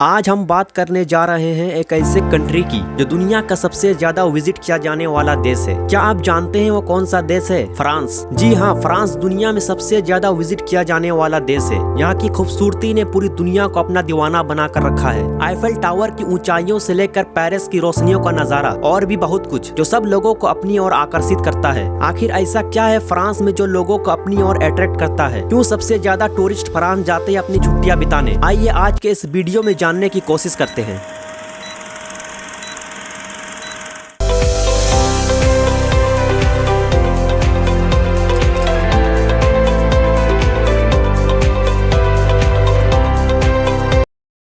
आज हम बात करने जा रहे हैं एक ऐसे कंट्री की जो दुनिया का सबसे ज्यादा विजिट किया जाने वाला देश है। क्या आप जानते हैं वो कौन सा देश है? फ्रांस। जी हाँ, फ्रांस दुनिया में सबसे ज्यादा विजिट किया जाने वाला देश है। यहाँ की खूबसूरती ने पूरी दुनिया को अपना दीवाना बना कर रखा है। आईफेल टावर की ऊंचाइयों से लेकर पेरिस की रोशनियों का नजारा और भी बहुत कुछ जो सब लोगों को अपनी ओर आकर्षित करता है। आखिर ऐसा क्या है फ्रांस में जो लोगों को अपनी ओर अट्रैक्ट करता है? क्यों सबसे ज्यादा टूरिस्ट फ्रांस जाते हैं अपनी छुट्टियां बिताने? आइए आज के इस वीडियो में जानने की कोशिश करते हैं।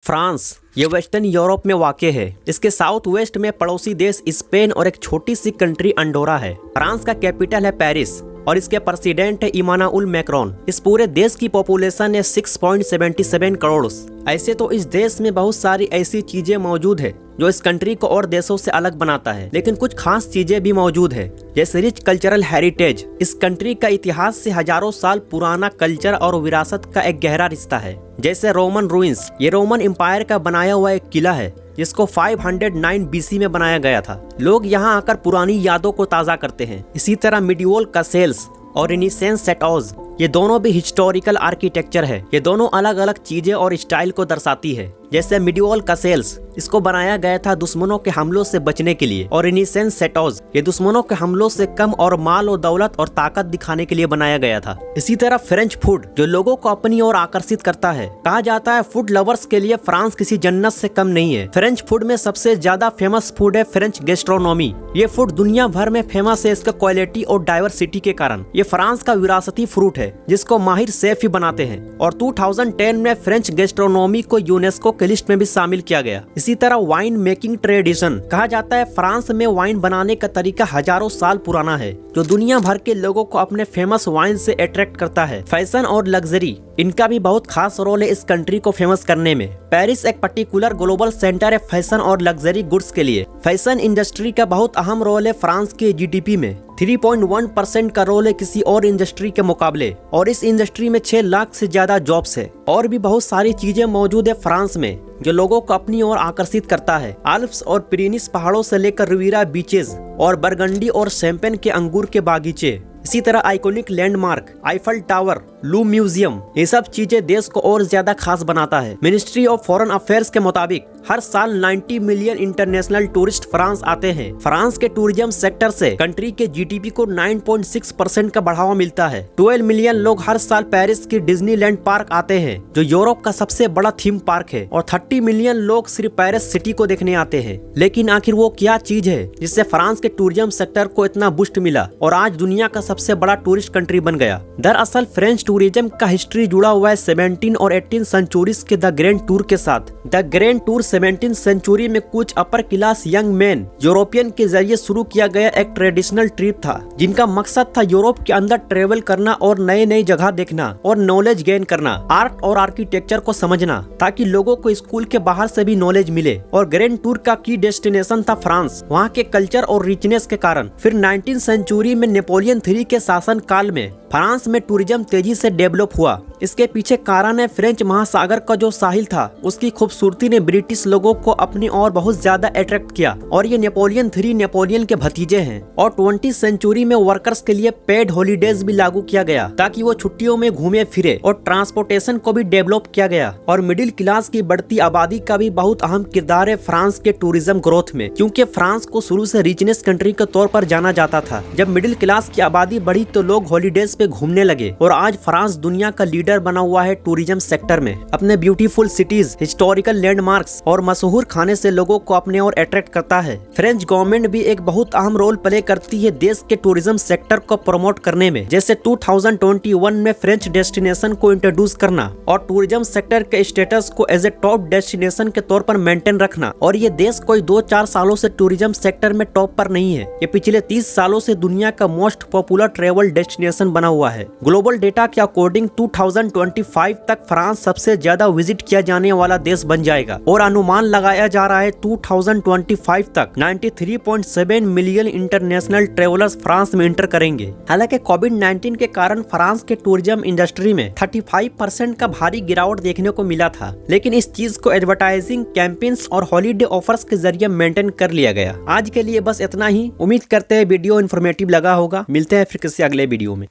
फ्रांस ये वेस्टर्न यूरोप में वाक़ है। इसके साउथ वेस्ट में पड़ोसी देश स्पेन और एक छोटी सी कंट्री अंडोरा है। फ्रांस का कैपिटल है पेरिस और इसके प्रेसिडेंट है इमानुएल मैक्रोन। इस पूरे देश की पॉपुलेशन है 6.77 करोड़। ऐसे तो इस देश में बहुत सारी ऐसी चीजें मौजूद है जो इस कंट्री को और देशों से अलग बनाता है, लेकिन कुछ खास चीजें भी मौजूद है जैसे रिच कल्चरल हेरिटेज। इस कंट्री का इतिहास से हजारों साल पुराना कल्चर और विरासत का एक गहरा रिश्ता है। जैसे रोमन रूइंस, ये रोमन एम्पायर का बनाया हुआ एक किला है जिसको 509 BC में बनाया गया था। लोग यहाँ आकर पुरानी यादों को ताज़ा करते हैं। इसी तरह मिडिवल कैसेल्स और रेनेसांस सेटोज, ये दोनों भी हिस्टोरिकल आर्किटेक्चर है। ये दोनों अलग अलग चीजें और स्टाइल को दर्शाती है। जैसे मिडिवल कैसेल्स, इसको बनाया गया था दुश्मनों के हमलों से बचने के लिए, और रेनेसांस सेटोज ये दुश्मनों के हमलों से कम और माल और दौलत और ताकत दिखाने के लिए बनाया गया था। इसी तरह फ्रेंच फूड जो लोगों को अपनी ओर आकर्षित करता है। कहा जाता है फूड लवर्स के लिए फ्रांस किसी जन्नत से कम नहीं है। फ्रेंच फूड में सबसे ज्यादा फेमस फूड है फ्रेंच गैस्ट्रोनॉमी। ये फूड दुनिया भर में फेमस है इसका क्वालिटी और डाइवर्सिटी के कारण। ये फ्रांस का विरासती फ्रूट है जिसको माहिर शेफ ही बनाते हैं, और 2010 में फ्रेंच गैस्ट्रोनॉमी को यूनेस्को की लिस्ट में भी शामिल किया गया। इसी तरह वाइन मेकिंग ट्रेडिशन, कहा जाता है फ्रांस में वाइन बनाने का तरीका हजारों साल पुराना है जो दुनिया भर के लोगों को अपने फेमस वाइन से अट्रैक्ट करता है। फैशन और लग्जरी, इनका भी बहुत खास रोल है इस कंट्री को फेमस करने में। पेरिस एक पर्टिकुलर ग्लोबल सेंटर है फैशन और लग्जरी गुड्स के लिए। फैशन इंडस्ट्री का बहुत अहम रोल है फ्रांस के GDP में। 3.1% का रोल है किसी और इंडस्ट्री के मुकाबले, और इस इंडस्ट्री में 6 लाख से ज्यादा जॉब्स है। और भी बहुत सारी चीजें मौजूद है फ्रांस में जो लोगों को अपनी ओर आकर्षित करता है। आल्प्स और पिरेनीज पहाड़ों से लेकर रिविरा बीचेस और बरगंडी और शैंपेन के अंगूर के बागीचे। इसी तरह आइकॉनिक लैंडमार्क आईफेल टावर, लू म्यूजियम, ये सब चीजें देश को और ज्यादा खास बनाता है। मिनिस्ट्री ऑफ फॉरेन अफेयर्स के मुताबिक हर साल 90 मिलियन इंटरनेशनल टूरिस्ट फ्रांस आते हैं। फ्रांस के टूरिज्म सेक्टर से कंट्री के GDP को 9.6% का बढ़ावा मिलता है। 12 मिलियन लोग हर साल पेरिस की डिज्नीलैंड पार्क आते हैं जो यूरोप का सबसे बड़ा थीम पार्क है, और 30 मिलियन लोग सिर्फ पेरिस सिटी को देखने आते हैं। लेकिन आखिर वो क्या चीज है जिससे फ्रांस के टूरिज्म सेक्टर को इतना बूस्ट मिला और आज दुनिया का सबसे बड़ा टूरिस्ट कंट्री बन गया? दरअसल फ्रेंच टूरिज्म का हिस्ट्री जुड़ा हुआ है 17 और 18 सेंचुरीज के द ग्रैंड टूर के साथ। The grand tour 17th century में कुछ upper class young man European के जरिए शुरू किया गया एक ट्रेडिशनल ट्रिप था जिनका मकसद था यूरोप के अंदर ट्रेवल करना और नए नई जगह देखना और नॉलेज गेन करना, आर्ट और आर्किटेक्चर को समझना, ताकि लोगों को स्कूल के बाहर से भी नॉलेज मिले। और ग्रैंड टूर का की डेस्टिनेशन था फ्रांस, वहाँ के कल्चर और रिचनेस के कारण। फिर 19th सेंचुरी में नेपोलियन 3 के शासन काल में फ्रांस में टूरिज्म तेजी से डेवलप हुआ। इसके पीछे कारण है फ्रेंच महासागर का जो साहिल था उसकी खूबसूरती ने ब्रिटिश लोगों को अपनी ओर बहुत ज्यादा अट्रैक्ट किया, और ये नेपोलियन 3 नेपोलियन के भतीजे हैं। और 20th सेंचुरी में वर्कर्स के लिए पेड हॉलीडेज भी लागू किया गया ताकि वो छुट्टियों में घूमे फिरे, और ट्रांसपोर्टेशन को भी डेवलप किया गया। और मिडिल क्लास की बढ़ती आबादी का भी बहुत अहम किरदार है फ्रांस के टूरिज्म ग्रोथ में, क्योंकि फ्रांस को शुरू से रिचनेस कंट्री के तौर पर जाना जाता था। जब मिडिल क्लास की आबादी बढ़ी तो लोग हॉलीडेज पे घूमने लगे, और आज फ्रांस दुनिया का लीडर बना हुआ है टूरिज्म सेक्टर में। अपने ब्यूटीफुल सिटीज, हिस्टोरिकल लैंडमार्क्स और मशहूर खाने से लोगों को अपने ओर अट्रैक्ट करता है। फ्रेंच गवर्नमेंट भी एक बहुत अहम रोल प्ले करती है देश के टूरिज्म सेक्टर को प्रमोट करने में, जैसे 2021 में फ्रेंच डेस्टिनेशन को इंट्रोड्यूस करना और टूरिज्म सेक्टर के स्टेटस को एज ए टॉप डेस्टिनेशन के तौर पर मेंटेन रखना। और ये देश कोई 2-4 सालों से टूरिज्म सेक्टर में टॉप पर नहीं है, ये पिछले 30 सालों से दुनिया का most popular popular travel destination बना हुआ है। ग्लोबल डेटा के अकॉर्डिंग 2025 तक फ्रांस सबसे ज्यादा विजिट किया जाने वाला देश बन जाएगा और अनुमान लगाया जा रहा है 2025 तक 93.7 मिलियन इंटरनेशनल ट्रेवलर्स फ्रांस में इंटर करेंगे। हालांकि कोविड-19 के कारण फ्रांस के टूरिज्म इंडस्ट्री में 35% का भारी गिरावट देखने को मिला था, लेकिन इस चीज को एडवर्टाइजिंग कैंपेन्स और हॉलीडे ऑफर्स के जरिए मेंटेन कर लिया गया। आज के लिए बस इतना ही। उम्मीद करते हैं वीडियो इन्फॉर्मेटिव लगा होगा। मिलते हैं फिर किसी अगले वीडियो में।